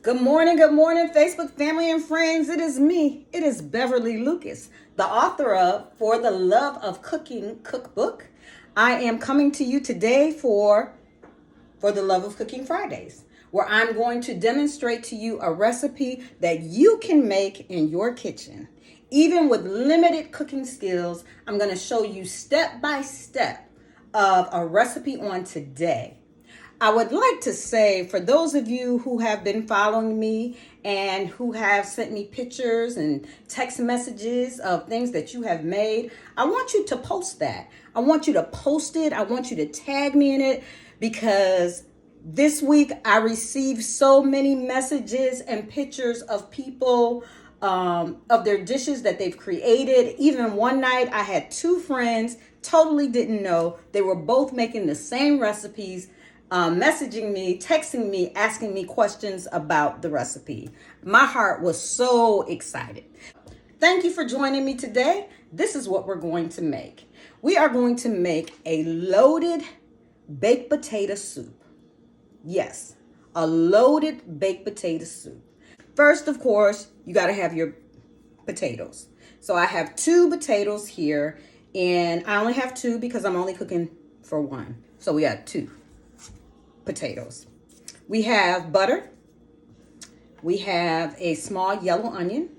good morning, Facebook family and friends. It is me. It is Beverly Lucas, the author of For the Love of Cooking cookbook. I am coming to you today for the Love of Cooking Fridays, where I'm going to demonstrate to you a recipe that you can make in your kitchen. Even with limited cooking skills, I'm going to show you step by step of a recipe on today. I would like to say, for those of you who have been following me and who have sent me pictures and text messages of things that you have made, I want you to post that. I want you to post it. I want you to tag me in it, because this week I received so many messages and pictures of people, of their dishes that they've created. Even one night I had two friends, totally didn't know. They were both making the same recipes, messaging me, texting me, asking me questions about the recipe. My heart was so excited. Thank you for joining me today. This is what we're going to make. We are going to make a loaded baked potato soup. Yes, a loaded baked potato soup. First, of course, you got to have your potatoes. So I have two potatoes here, and I only have two because I'm only cooking for one. So we got two potatoes. We have butter. We have a small yellow onion.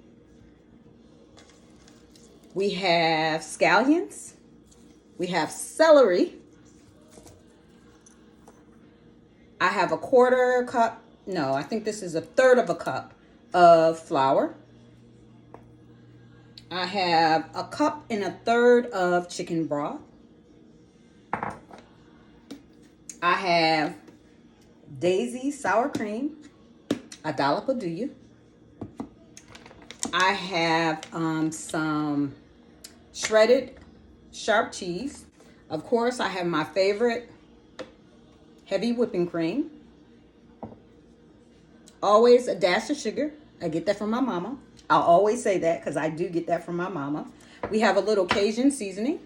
We have scallions. We have celery. I have a quarter cup. No, I think this is a third of a cup of flour. I have a cup and a third of chicken broth. I have Daisy sour cream, a dollop will do you. I have some shredded sharp cheese. Of course, I have my favorite heavy whipping cream. Always a dash of sugar. I get that from my mama. I'll always say that because I do get that from my mama. We have a little Cajun seasoning,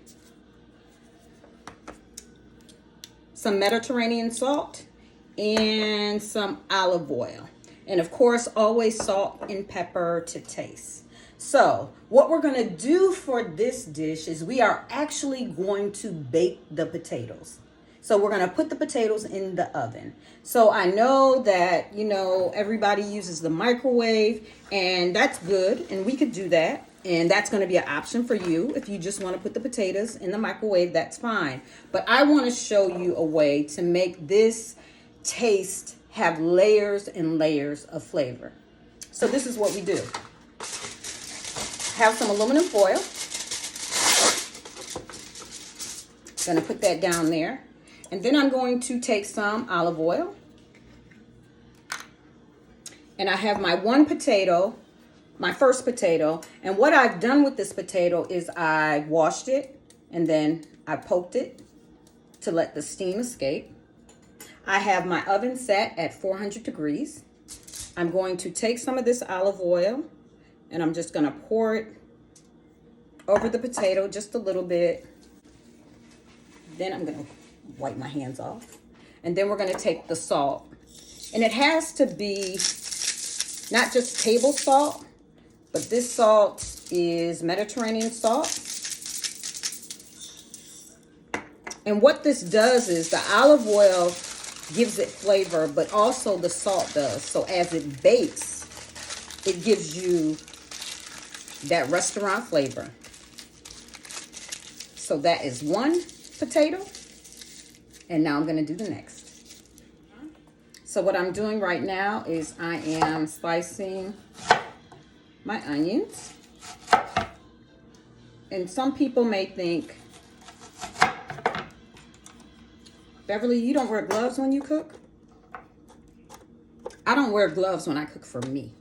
some Mediterranean salt, and some olive oil. And of course, always salt and pepper to taste. So what we're going to do for this dish is we are actually going to bake the potatoes. So we're going to put the potatoes in the oven. So I know that, everybody uses the microwave, and that's good. And we could do that. And that's going to be an option for you. If you just want to put the potatoes in the microwave, that's fine. But I want to show you a way to make this taste have layers and layers of flavor. So this is what we do. Have some aluminum foil. Gonna put that down there. And then I'm going to take some olive oil. And I have my one potato, my first potato. And what I've done with this potato is I washed it and then I poked it to let the steam escape. I have my oven set at 400 degrees. I'm going to take some of this olive oil and I'm just going to pour it over the potato just a little bit. Then I'm going to wipe my hands off. And then we're going to take the salt. And it has to be not just table salt, but this salt is Mediterranean salt. And what this does is the olive oil gives it flavor, but also the salt does. So as it bakes, it gives you that restaurant flavor. So that is one potato. And now I'm going to do the next. So what I'm doing right now is I am slicing my onions. And some people may think, Beverly, you don't wear gloves when you cook? I don't wear gloves when I cook for me.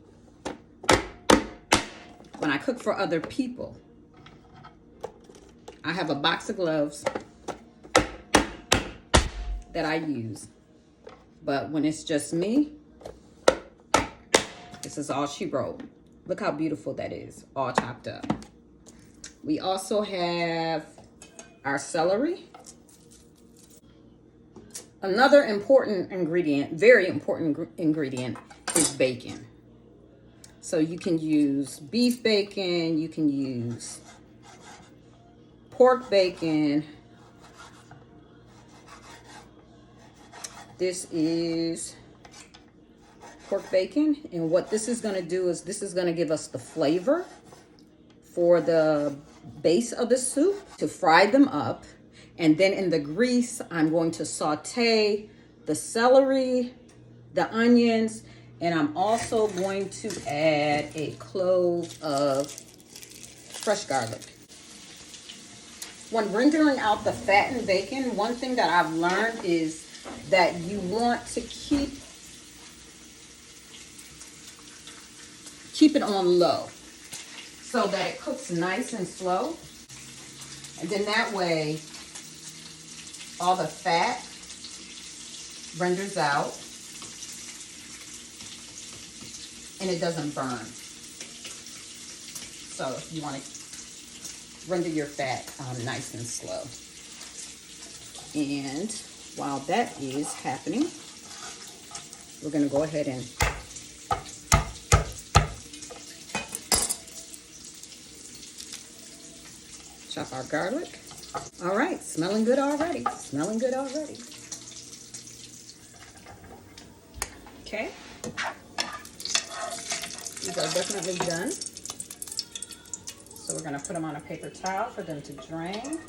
When I cook for other people, I have a box of gloves that I use. But when it's just me, this is all she wrote. Look how beautiful that is, all chopped up. We also have our celery. Another important ingredient, very important ingredient, is bacon. So you can use beef bacon, you can use pork bacon. This is pork bacon, and what this is going to do is this is going to give us the flavor for the base of the soup. To fry them up, and then in the grease I'm going to saute the celery, the onions, and I'm also going to add a clove of fresh garlic. When rendering out the fattened bacon, one thing that I've learned is that you want to keep it on low so that it cooks nice and slow. And then that way, all the fat renders out and it doesn't burn. So you want to render your fat nice and slow. And while that is happening, we're going to go ahead and chop our garlic. All right, smelling good already. Smelling good already. Okay. These are definitely done. So we're going to put them on a paper towel for them to drain.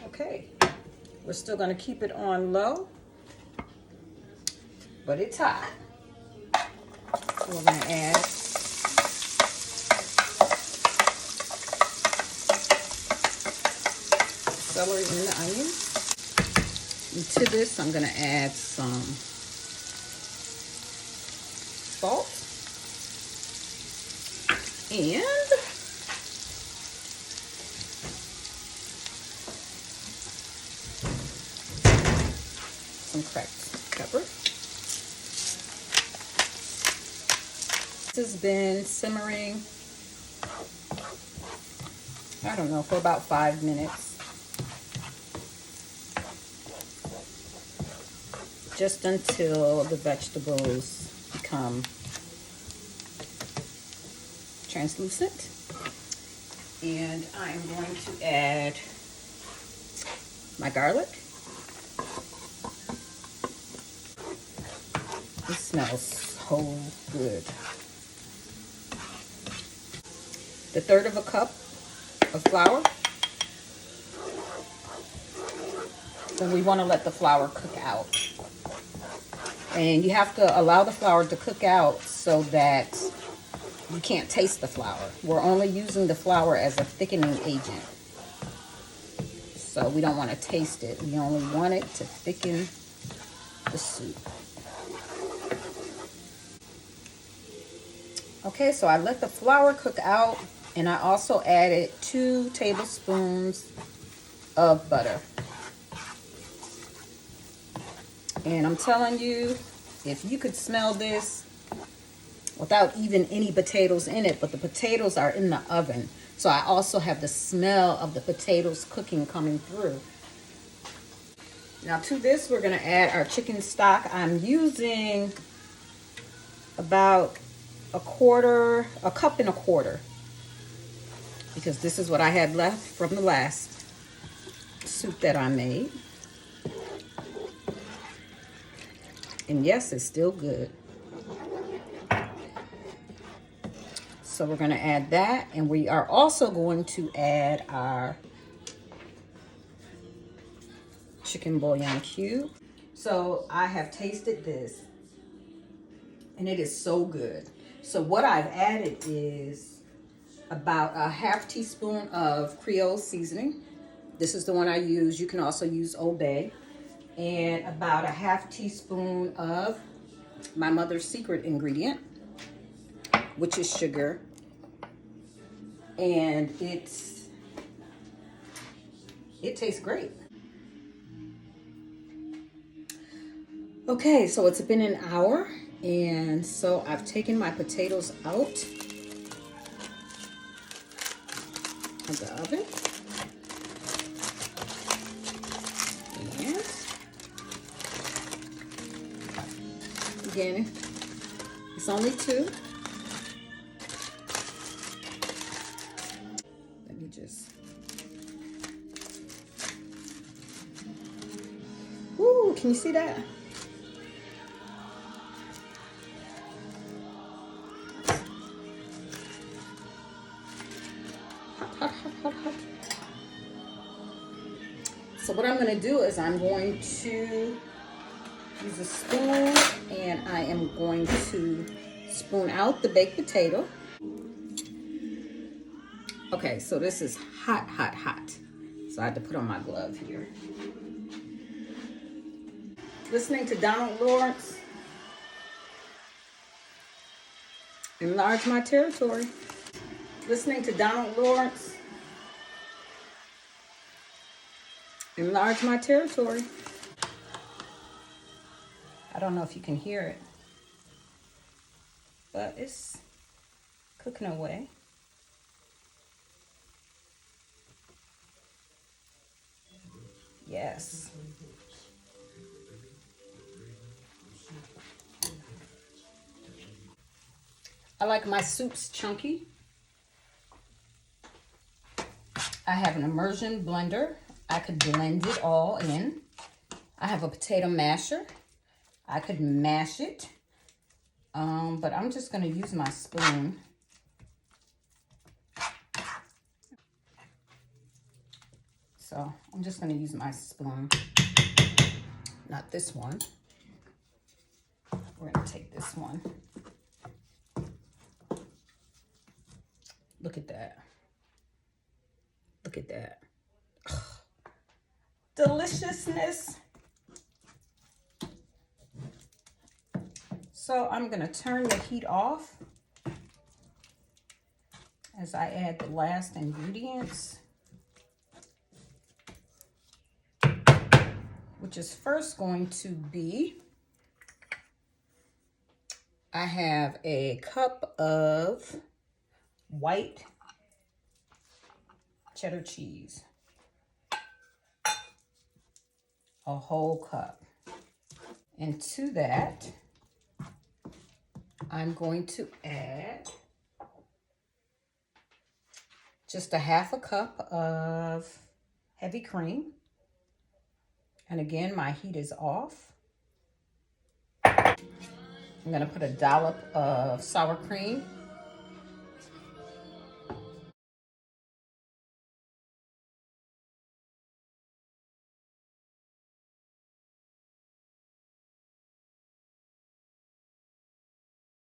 Okay. We're still going to keep it on low, but it's hot. So we're going to add celery and the onion. And to this, I'm going to add some salt and some cracked pepper. This has been simmering, I don't know, for about 5 minutes. Just until the vegetables become translucent. And I'm going to add my garlic. It smells so good. The 1/3 cup of flour. Then we want to let the flour cook out. And you have to allow the flour to cook out so that you can't taste the flour. We're only using the flour as a thickening agent. So we don't want to taste it. We only want it to thicken the soup. Okay, so I let the flour cook out, and I also added 2 tablespoons of butter. And I'm telling you, if you could smell this without even any potatoes in it, but the potatoes are in the oven. So I also have the smell of the potatoes cooking coming through. Now to this, we're gonna add our chicken stock. I'm using about a 1/4 cup, because this is what I had left from the last soup that I made. And yes, it's still good. So we're going to add that, and we are also going to add our chicken bouillon cube. So I have tasted this, and it is so good. So what I've added is about a 1/2 teaspoon of Creole seasoning. This is the one I use. You can also use Old Bay. And about a 1/2 teaspoon of my mother's secret ingredient, which is sugar. And it tastes great. Okay, so it's been an hour, and so I've taken my potatoes out of the oven. Again, it's only 2. Let me just. Ooh, can you see that? Hot, hot, hot, hot. So what I'm going to do is I'm going to use a spoon, and I am going to spoon out the baked potato. Okay, so this is hot, hot, hot. So I had to put on my glove here. Listening to Donald Lawrence, enlarge my territory. Listening to Donald Lawrence, enlarge my territory. I don't know if you can hear it, but it's cooking away. Yes. I like my soups chunky. I have an immersion blender. I could blend it all in. I have a potato masher. I could mash it, but I'm just going to use my spoon. So I'm just going to use my spoon, not this one. We're going to take this one. Look at that. Look at that. Ugh. Deliciousness. So I'm going to turn the heat off as I add the last ingredients, which is first going to be, I have a cup of white cheddar cheese, a whole cup. And to that, I'm going to add just a half a cup of heavy cream. And again, my heat is off. I'm going to put a dollop of sour cream